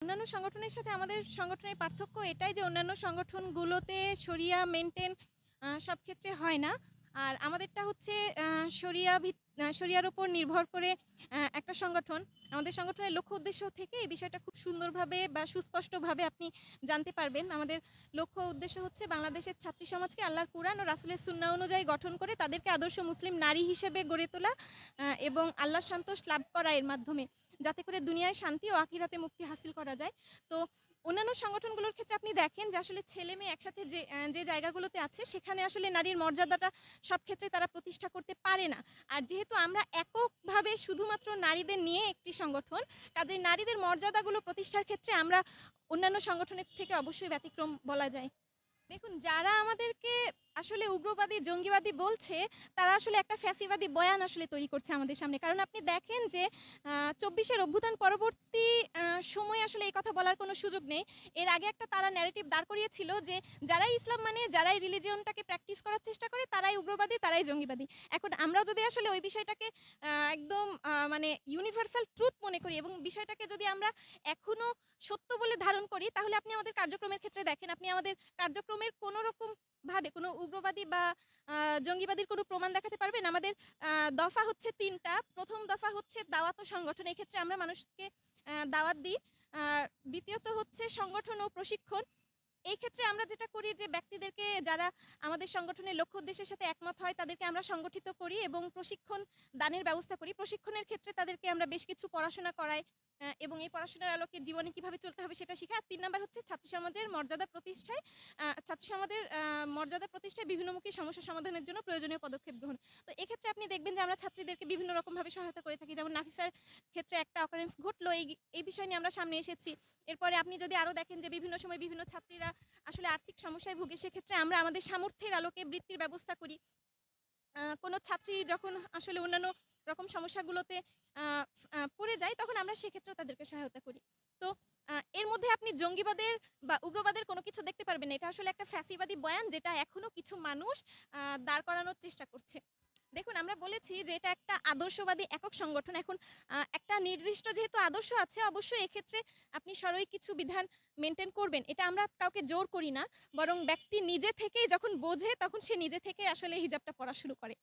অন্যান্য সংগঠনের সাথে আমাদের সংগঠনের পার্থক্য এটাই যে অন্যান্য সংগঠনগুলোতে শরিয়া মেনটেন সব ক্ষেত্রে হয় না। আর আমাদেরটা হচ্ছে শরিয়ার উপর নির্ভর করে একটা সংগঠন। আমাদের সংগঠনের লক্ষ্য উদ্দেশ্য থেকে এই বিষয়টা খুব সুন্দরভাবে বা সুস্পষ্টভাবে আপনি জানতে পারবেন। আমাদের লক্ষ্য উদ্দেশ্য হচ্ছে বাংলাদেশের ছাত্রী সমাজকে আল্লাহর কুরআন ও রাসূলের সুন্নাহ অনুযায়ী গঠন করে তাদেরকে আদর্শ মুসলিম নারী হিসেবে গড়ে তোলা এবং আল্লাহর সন্তোষ লাভ করা এর মাধ্যমে। যাতে করে দুনিয়ায় শান্তি ও আখিরাতে মুক্তি হাসিল করা যায়। তো অন্যান্য সংগঠনগুলোর ক্ষেত্রে আপনি দেখেন যে আসলে ছেলে-মেয়ে একসাথে যে জায়গাগুলোতে আছে সেখানে আসলে নারীর মর্যাদাটা সব ক্ষেত্রে তারা প্রতিষ্ঠা করতে পারে না। আর যেহেতু আমরা এককভাবে শুধুমাত্র নারীদের নিয়ে একটি সংগঠন, কাজেই নারীদের মর্যাদাগুলো প্রতিষ্ঠার ক্ষেত্রে আমরা অন্যান্য সংগঠনের থেকে অবশ্যই ব্যতিক্রম বলা যায়। দেখুন, যারা আমাদেরকে আসলে উগ্রবাদী, জঙ্গিবাদী বলছে, তারা আসলে একটা ফ্যাসিবাদী বয়ান আসলে তৈরি করছে আমাদের সামনে। কারণ আপনি দেখেন যে ২৪-এর অভ্যুত্থান পরবর্তী সময়ে আসলে এই কথা বলার কোনো সুযোগ নেই। এর আগে একটা তারা ন্যারেটিভ দাঁড় করিয়েছিল যে, যারাই ইসলাম মানে, যারাই রিলিজিয়নটাকে প্র্যাকটিস করার চেষ্টা করে, তারাই উগ্রবাদী, তারাই জঙ্গিবাদী। এখন আমরাও যদি আসলে ওই বিষয়টাকে একদম মানে ইউনিভার্সাল ট্রুথ মনে করি এবং বিষয়টাকে যদি আমরা এখনো সত্য বলে ধারণ করি, তাহলে আপনি আমাদের কার্যক্রমের ক্ষেত্রে দেখেন, আপনি আমাদের কার্যক্রমের কোনো রকম ভাবে কোনো উগ্রবাদী বা জঙ্গিবাদীর কোনো প্রমাণ দেখাতে পারবেন? আমাদের দফা হচ্ছে ৩ টা। ১ম দফা হচ্ছে দাওয়াত ও সংগঠন। এক্ষেত্রে আমরা মানুষকে দাওয়াত দিই। আ দ্বিতীয়ত হচ্ছে সংগঠন ও প্রশিক্ষণ। এই ক্ষেত্রে আমরা যেটা করি যে ব্যক্তিদেরকে যারা আমাদের সংগঠনের লক্ষ্য উদ্দেশ্যের সাথে একমত হয় তাদেরকে আমরা সংগঠিত করি এবং প্রশিক্ষণ দানের ব্যবস্থা করি। প্রশিক্ষণের ক্ষেত্রে তাদেরকে আমরা বেশ কিছু পড়াশোনা করাই এবং এই পড়াশোনার আলোকে জীবনে কিভাবে চলতে হবে সেটা শিখাই। আর ৩ নাম্বার হচ্ছে ছাত্র সমাজের মর্যাদা প্রতিষ্ঠায় ছাত্র সমাজের মর্যাদা প্রতিষ্ঠায় বিভিন্নমুখী সমস্যা সমাধানের জন্য প্রয়োজনীয় পদক্ষেপ গ্রহণ। তো এক্ষেত্রে আপনি দেখবেন যে আমরা ছাত্রীদেরকে বিভিন্ন রকমভাবে সহায়তা করে থাকি। যেমন নাফিসার ক্ষেত্রে একটা অকারেন্স ঘটলো, এই বিষয় নিয়ে আমরা সামনে এসেছি। এরপরে আপনি যদি আরো দেখেন যে বিভিন্ন সময় বিভিন্ন ছাত্রীরা আসলে আর্থিক সমস্যায় ভুগে, সেক্ষেত্রে আমরা আমাদের সামর্থ্যের আলোকে বৃত্তির ব্যবস্থা করি। কোনো ছাত্রী যখন আসলে অন্যান্য রকম সমস্যাগুলোতে আ পড়ে যায়, তখন আমরা সেক্ষেত্রেও তাদেরকে সহায়তা করি। তো এর মধ্যে আপনি জঙ্গিবাদের বা উগ্রবাদের কোনো কিছু দেখতে পারবেন না। এটা আসলে একটা ফ্যাসিবাদী বয়ান, যেটা এখনো কিছু মানুষ দাঁড় করানোর চেষ্টা করছে। দেখুন, আমরা বলেছি যে এটা একটা আদর্শবাদী একক সংগঠন। এখন একটা নির্দিষ্ট যেহেতু আদর্শ আছে, অবশ্যই এক্ষেত্রে আপনি সরই কিছু বিধান মেইনটেইন করবেন। এটা আমরা কাউকে জোর করি না। বরং ব্যক্তি নিজে থেকেই যখন বোঝে, তখন সে নিজে থেকেই আসলে হিজাবটা পরা শুরু করে।